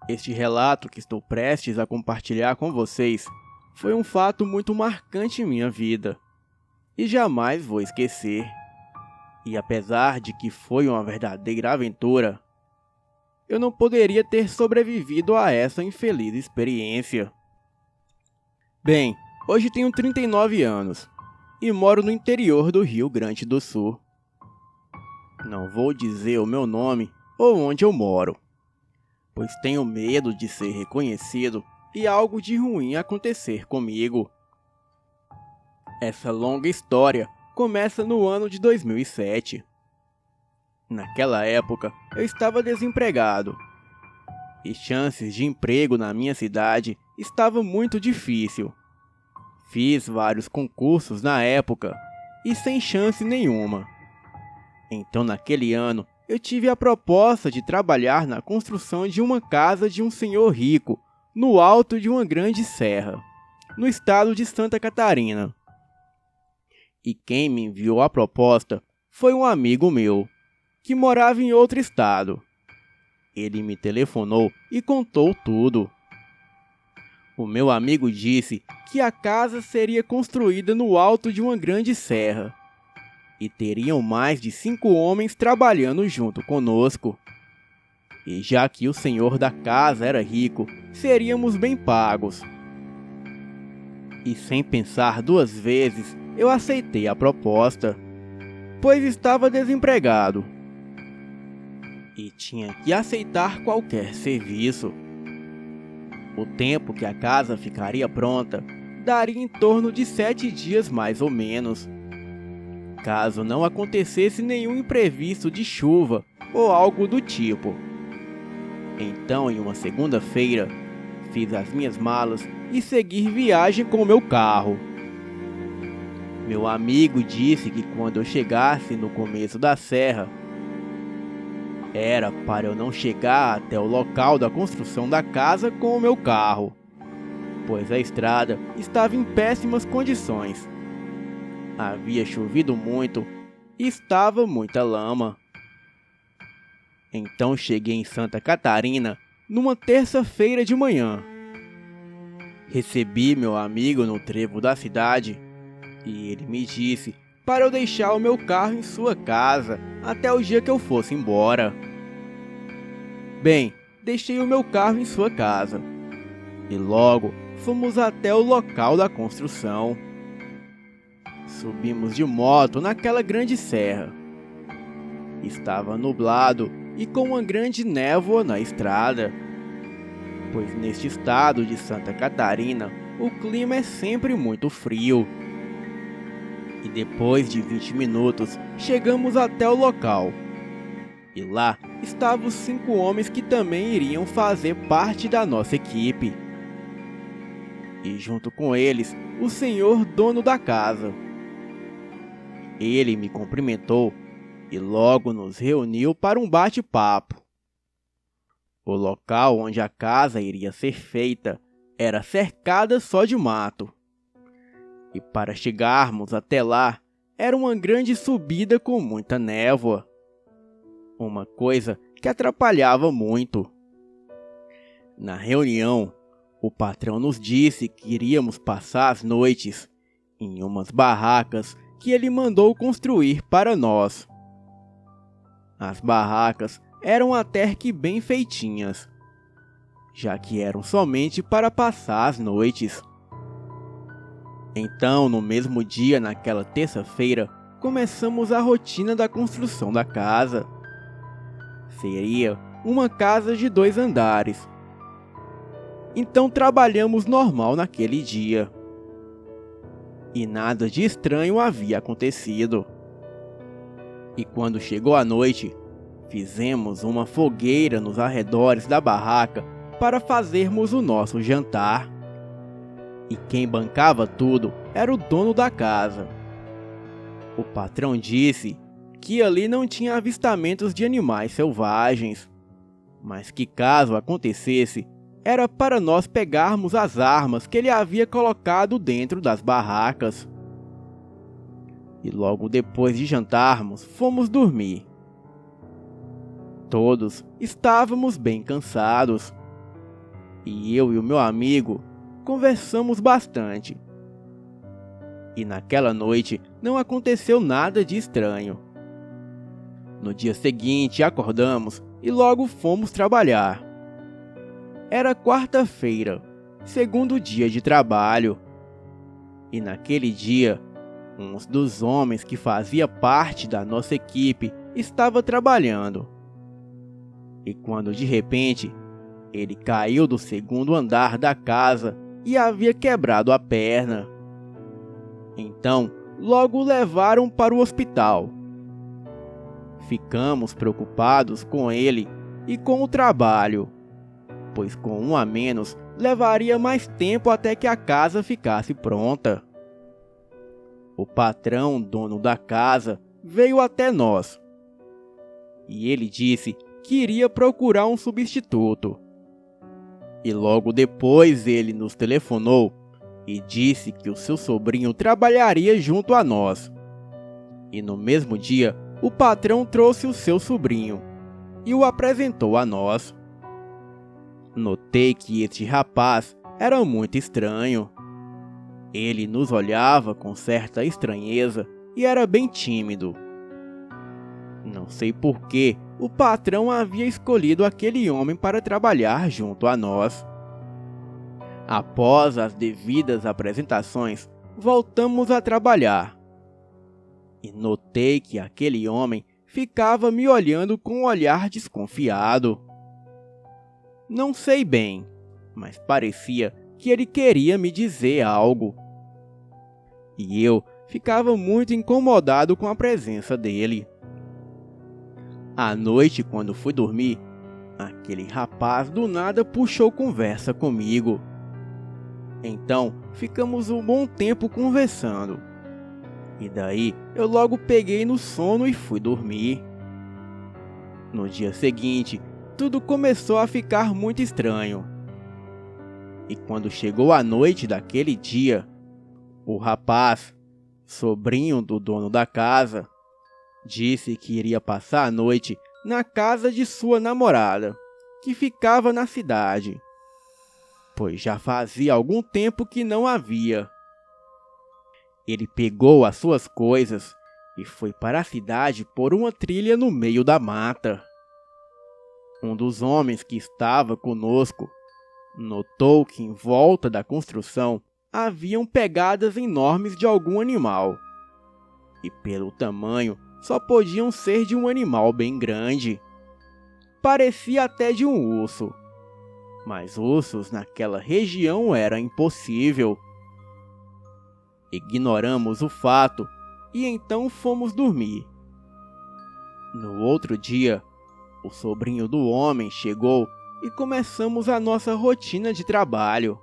Este relato que estou prestes a compartilhar com vocês foi um fato muito marcante em minha vida e jamais vou esquecer. E apesar de que foi uma verdadeira aventura, eu não poderia ter sobrevivido a essa infeliz experiência. Bem, hoje tenho 39 anos e moro no interior do Rio Grande do Sul. Não vou dizer o meu nome ou onde eu moro, pois tenho medo de ser reconhecido e algo de ruim acontecer comigo. Essa longa história começa no ano de 2007. Naquela época, eu estava desempregado e chances de emprego na minha cidade estavam muito difícil. Fiz vários concursos na época e sem chance nenhuma. Então, naquele ano, eu tive a proposta de trabalhar na construção de uma casa de um senhor rico no alto de uma grande serra, no estado de Santa Catarina. E quem me enviou a proposta foi um amigo meu, que morava em outro estado. Ele me telefonou e contou tudo. O meu amigo disse que a casa seria construída no alto de uma grande serra e teriam mais de 5 homens trabalhando junto conosco. E já que o senhor da casa era rico, seríamos bem pagos. E sem pensar 2 vezes, eu aceitei a proposta, pois estava desempregado e tinha que aceitar qualquer serviço. O tempo que a casa ficaria pronta daria em torno de 7 dias mais ou menos, caso não acontecesse nenhum imprevisto de chuva ou algo do tipo. Então, em uma segunda-feira, fiz as minhas malas e segui viagem com o meu carro. Meu amigo disse que quando eu chegasse no começo da serra, era para eu não chegar até o local da construção da casa com o meu carro, pois a estrada estava em péssimas condições. Havia chovido muito e estava muita lama. Então cheguei em Santa Catarina numa terça-feira de manhã. Recebi meu amigo no trevo da cidade e ele me disse para eu deixar o meu carro em sua casa até o dia que eu fosse embora. Bem, deixei o meu carro em sua casa e logo fomos até o local da construção. Subimos de moto naquela grande serra. Estava nublado e com uma grande névoa na estrada, pois neste estado de Santa Catarina o clima é sempre muito frio. E depois de 20 minutos chegamos até o local. E lá estavam os 5 homens que também iriam fazer parte da nossa equipe. E junto com eles, o senhor dono da casa. Ele me cumprimentou e logo nos reuniu para um bate-papo. O local onde a casa iria ser feita era cercada só de mato. E para chegarmos até lá, era uma grande subida com muita névoa. Uma coisa que atrapalhava muito. Na reunião, o patrão nos disse que iríamos passar as noites em umas barracas que ele mandou construir para nós. As barracas eram até que bem feitinhas, já que eram somente para passar as noites. Então, no mesmo dia, naquela terça-feira, começamos a rotina da construção da casa. Seria uma casa de 2 andares. Então trabalhamos normal naquele dia. E nada de estranho havia acontecido. E quando chegou a noite, fizemos uma fogueira nos arredores da barraca para fazermos o nosso jantar. E quem bancava tudo era o dono da casa. O patrão disse que ali não tinha avistamentos de animais selvagens, mas que caso acontecesse, era para nós pegarmos as armas que ele havia colocado dentro das barracas. E logo depois de jantarmos, fomos dormir. Todos estávamos bem cansados, e eu e o meu amigo conversamos bastante. E naquela noite não aconteceu nada de estranho. No dia seguinte acordamos e logo fomos trabalhar. Era quarta-feira, segundo dia de trabalho. E naquele dia, um dos homens que fazia parte da nossa equipe estava trabalhando. E quando de repente, ele caiu do segundo andar da casa e havia quebrado a perna. Então, logo o levaram para o hospital. Ficamos preocupados com ele e com o trabalho, pois com um a menos levaria mais tempo até que a casa ficasse pronta. O patrão, dono da casa, veio até nós e ele disse que iria procurar um substituto. E logo depois ele nos telefonou e disse que o seu sobrinho trabalharia junto a nós. E no mesmo dia, o patrão trouxe o seu sobrinho e o apresentou a nós. Notei que este rapaz era muito estranho. Ele nos olhava com certa estranheza e era bem tímido. Não sei por que o patrão havia escolhido aquele homem para trabalhar junto a nós. Após as devidas apresentações, voltamos a trabalhar. E notei que aquele homem ficava me olhando com um olhar desconfiado. Não sei bem, mas parecia que ele queria me dizer algo. E eu ficava muito incomodado com a presença dele. À noite, quando fui dormir, aquele rapaz do nada puxou conversa comigo. Então, ficamos um bom tempo conversando. E daí, eu logo peguei no sono e fui dormir. No dia seguinte, tudo começou a ficar muito estranho. E quando chegou a noite daquele dia, o rapaz, sobrinho do dono da casa, disse que iria passar a noite na casa de sua namorada, que ficava na cidade, pois já fazia algum tempo que não a via. Ele pegou as suas coisas e foi para a cidade por uma trilha no meio da mata. Um dos homens que estava conosco notou que em volta da construção haviam pegadas enormes de algum animal, e pelo tamanho só podiam ser de um animal bem grande. Parecia até de um urso, mas ursos naquela região era impossível. Ignoramos o fato e então fomos dormir. No outro dia, o sobrinho do homem chegou e começamos a nossa rotina de trabalho.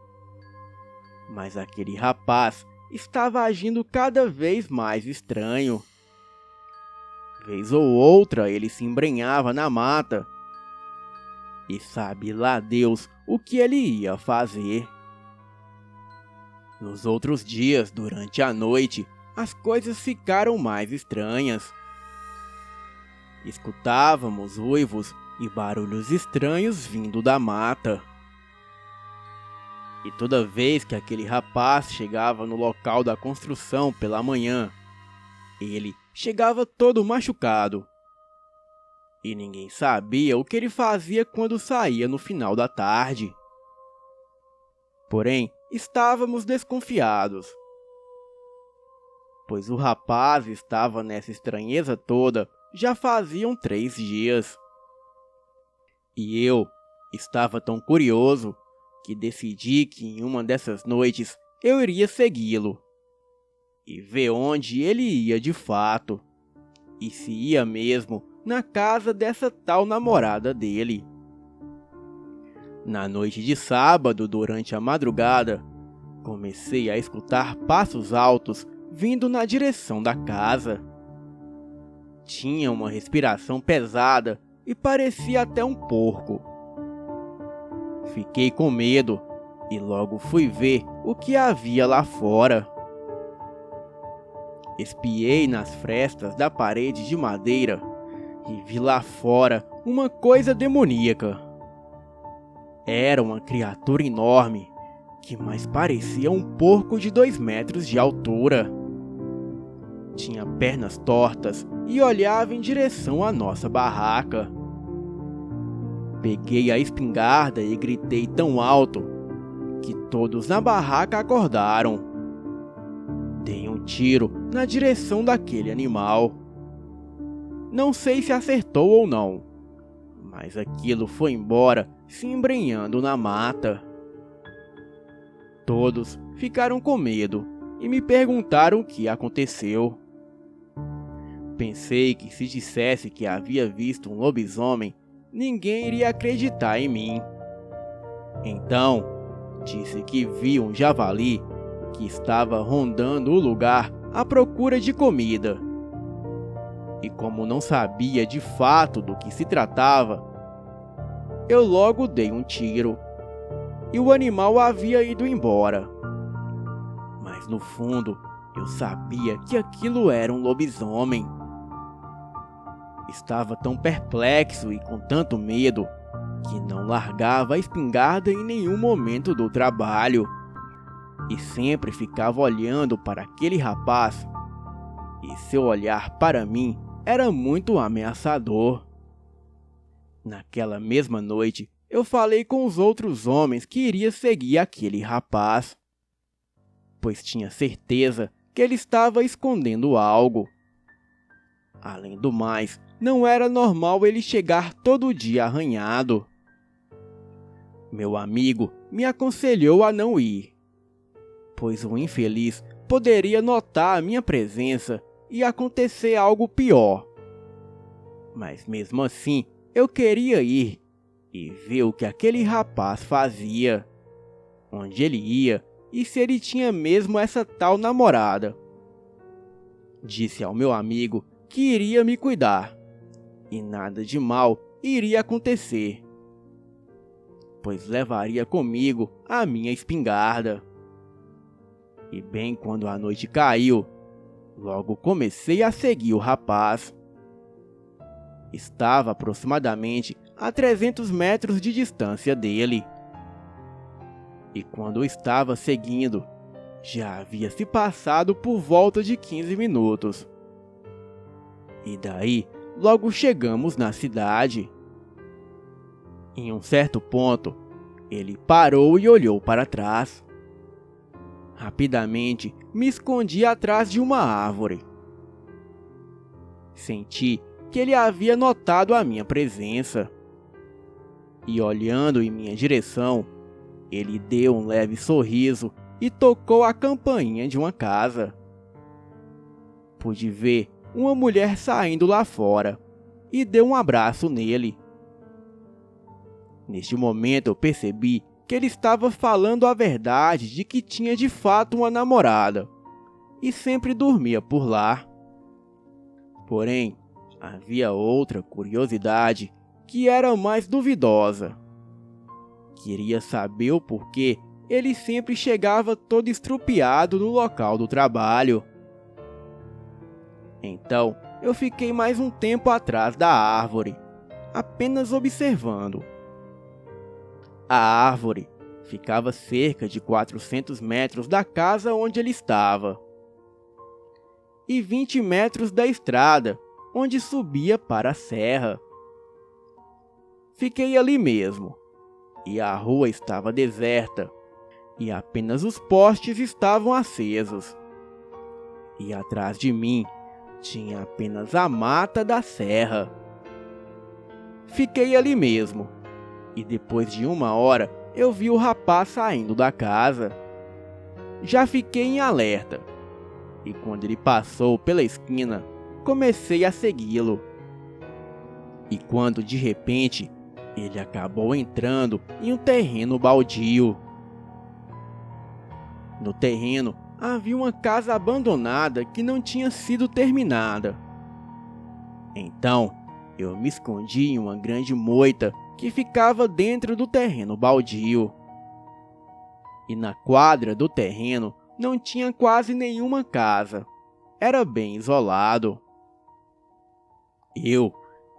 Mas aquele rapaz estava agindo cada vez mais estranho. Vez ou outra ele se embrenhava na mata. E sabe lá Deus o que ele ia fazer. Nos outros dias, durante a noite, as coisas ficaram mais estranhas. Escutávamos uivos e barulhos estranhos vindo da mata. E toda vez que aquele rapaz chegava no local da construção pela manhã, ele chegava todo machucado. E ninguém sabia o que ele fazia quando saía no final da tarde. Porém, estávamos desconfiados, pois o rapaz estava nessa estranheza toda já faziam 3 dias. E eu estava tão curioso que decidi que em uma dessas noites eu iria segui-lo e ver onde ele ia de fato, e se ia mesmo na casa dessa tal namorada dele. Na noite de sábado, durante a madrugada, comecei a escutar passos altos vindo na direção da casa. Tinha uma respiração pesada e parecia até um porco. Fiquei com medo e logo fui ver o que havia lá fora. Espiei nas frestas da parede de madeira e vi lá fora uma coisa demoníaca. Era uma criatura enorme, que mais parecia um porco de 2 metros de altura. Tinha pernas tortas e olhava em direção à nossa barraca. Peguei a espingarda e gritei tão alto que todos na barraca acordaram. Dei um tiro na direção daquele animal. Não sei se acertou ou não, mas aquilo foi embora se embrenhando na mata. Todos ficaram com medo e me perguntaram o que aconteceu. Pensei que se dissesse que havia visto um lobisomem, ninguém iria acreditar em mim. Então, disse que vi um javali que estava rondando o lugar à procura de comida. E como não sabia de fato do que se tratava, eu logo dei um tiro e o animal havia ido embora. Mas no fundo, eu sabia que aquilo era um lobisomem. Estava tão perplexo e com tanto medo que não largava a espingarda em nenhum momento do trabalho e sempre ficava olhando para aquele rapaz, e seu olhar para mim era muito ameaçador. Naquela mesma noite, eu falei com os outros homens que iria seguir aquele rapaz, pois tinha certeza que ele estava escondendo algo. Além do mais, não era normal ele chegar todo dia arranhado. Meu amigo me aconselhou a não ir, pois o infeliz poderia notar a minha presença e acontecer algo pior. Mas mesmo assim, eu queria ir e ver o que aquele rapaz fazia, onde ele ia e se ele tinha mesmo essa tal namorada. Disse ao meu amigo que iria me cuidar e nada de mal iria acontecer, pois levaria comigo a minha espingarda. E bem quando a noite caiu, logo comecei a seguir o rapaz. Estava aproximadamente a 300 metros de distância dele. E quando eu estava seguindo, já havia se passado por volta de 15 minutos. E daí, logo chegamos na cidade. Em um certo ponto, ele parou e olhou para trás. Rapidamente, me escondi atrás de uma árvore. Senti que ele havia notado a minha presença. E olhando em minha direção, ele deu um leve sorriso e tocou a campainha de uma casa. Pude ver uma mulher saindo lá fora e deu um abraço nele. Neste momento eu percebi que ele estava falando a verdade de que tinha de fato uma namorada e sempre dormia por lá. Porém, havia outra curiosidade que era mais duvidosa. Queria saber o porquê ele sempre chegava todo estrupiado no local do trabalho. Então, eu fiquei mais um tempo atrás da árvore, apenas observando. A árvore ficava cerca de 400 metros da casa onde ele estava, e 20 metros da estrada, onde subia para a serra. Fiquei ali mesmo, e a rua estava deserta, e apenas os postes estavam acesos. E atrás de mim tinha apenas a mata da serra. Fiquei ali mesmo, e depois de 1 hora eu vi o rapaz saindo da casa. Já fiquei em alerta, e quando ele passou pela esquina, comecei a segui-lo. E quando de repente ele acabou entrando em um terreno baldio. No terreno havia uma casa abandonada que não tinha sido terminada. Então eu me escondi em uma grande moita que ficava dentro do terreno baldio. E na quadra do terreno não tinha quase nenhuma casa. Era bem isolado. Eu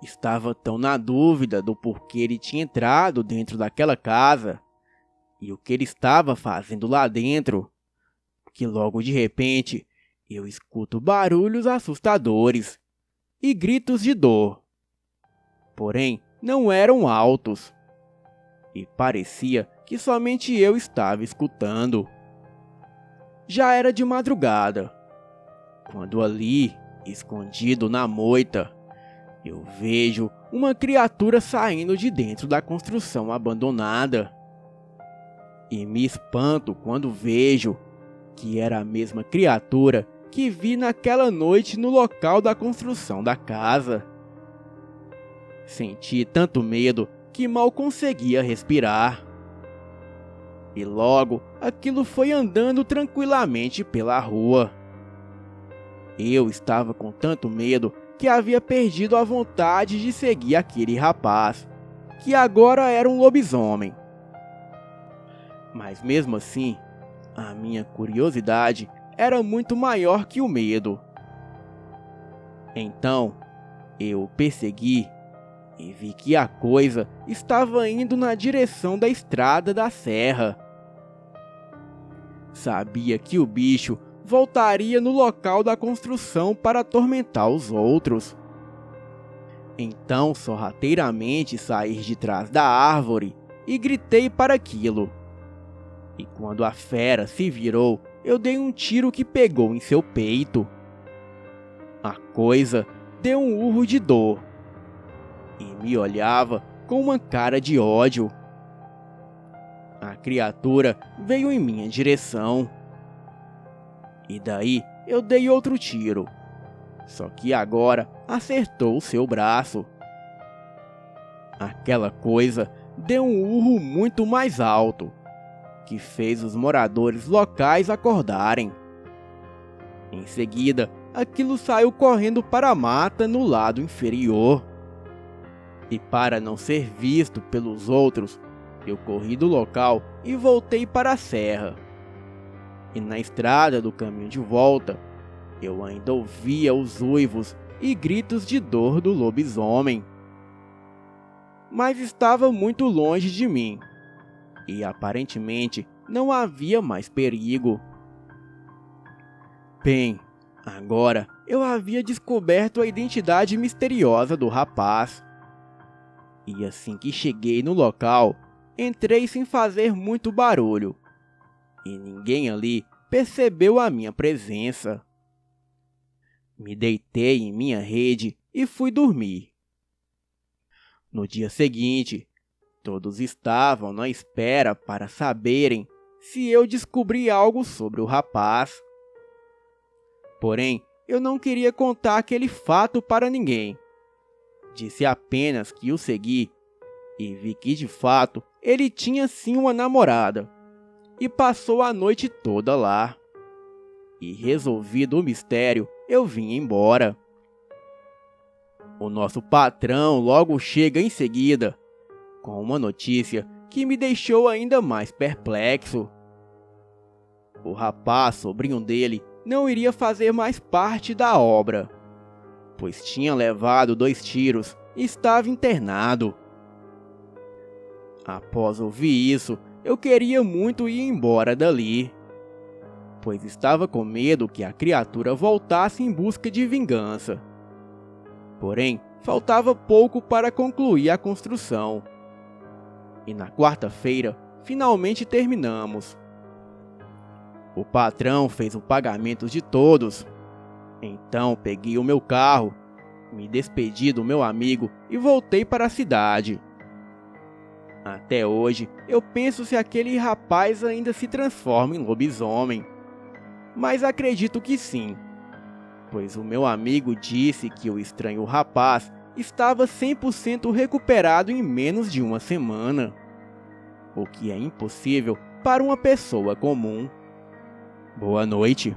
Estava tão na dúvida do porquê ele tinha entrado dentro daquela casa e o que ele estava fazendo lá dentro, que logo de repente eu escuto barulhos assustadores e gritos de dor. Porém, não eram altos e parecia que somente eu estava escutando. Já era de madrugada, quando ali, escondido na moita, eu vejo uma criatura saindo de dentro da construção abandonada. E me espanto quando vejo que era a mesma criatura que vi naquela noite no local da construção da casa. Senti tanto medo que mal conseguia respirar. E logo aquilo foi andando tranquilamente pela rua. Eu estava com tanto medo que havia perdido a vontade de seguir aquele rapaz, que agora era um lobisomem. Mas mesmo assim, a minha curiosidade era muito maior que o medo. Então, eu o persegui e vi que a coisa estava indo na direção da estrada da serra. Sabia que o bicho voltaria no local da construção para atormentar os outros. Então, sorrateiramente saí de trás da árvore e gritei para aquilo. E quando a fera se virou, eu dei um tiro que pegou em seu peito. A coisa deu um urro de dor e me olhava com uma cara de ódio. A criatura veio em minha direção. E daí eu dei outro tiro, só que agora acertou o seu braço. Aquela coisa deu um urro muito mais alto, que fez os moradores locais acordarem. Em seguida, aquilo saiu correndo para a mata no lado inferior. E para não ser visto pelos outros, eu corri do local e voltei para a serra. E na estrada do caminho de volta, eu ainda ouvia os uivos e gritos de dor do lobisomem. Mas estava muito longe de mim, e aparentemente não havia mais perigo. Bem, agora eu havia descoberto a identidade misteriosa do rapaz. E assim que cheguei no local, entrei sem fazer muito barulho. E ninguém ali percebeu a minha presença. Me deitei em minha rede e fui dormir. No dia seguinte, todos estavam na espera para saberem se eu descobri algo sobre o rapaz. Porém, eu não queria contar aquele fato para ninguém. Disse apenas que o segui e vi que de fato ele tinha sim uma namorada. E passou a noite toda lá. E resolvido o mistério, eu vim embora. O nosso patrão logo chega em seguida, com uma notícia que me deixou ainda mais perplexo. O rapaz, sobrinho dele, não iria fazer mais parte da obra, pois tinha levado 2 tiros e estava internado. Após ouvir isso, eu queria muito ir embora dali, pois estava com medo que a criatura voltasse em busca de vingança. Porém, faltava pouco para concluir a construção. E na quarta-feira, finalmente terminamos. O patrão fez o pagamento de todos. Então peguei o meu carro, me despedi do meu amigo e voltei para a cidade. Até hoje, eu penso se aquele rapaz ainda se transforma em lobisomem. Mas acredito que sim, pois o meu amigo disse que o estranho rapaz estava 100% recuperado em menos de uma semana, o que é impossível para uma pessoa comum. Boa noite.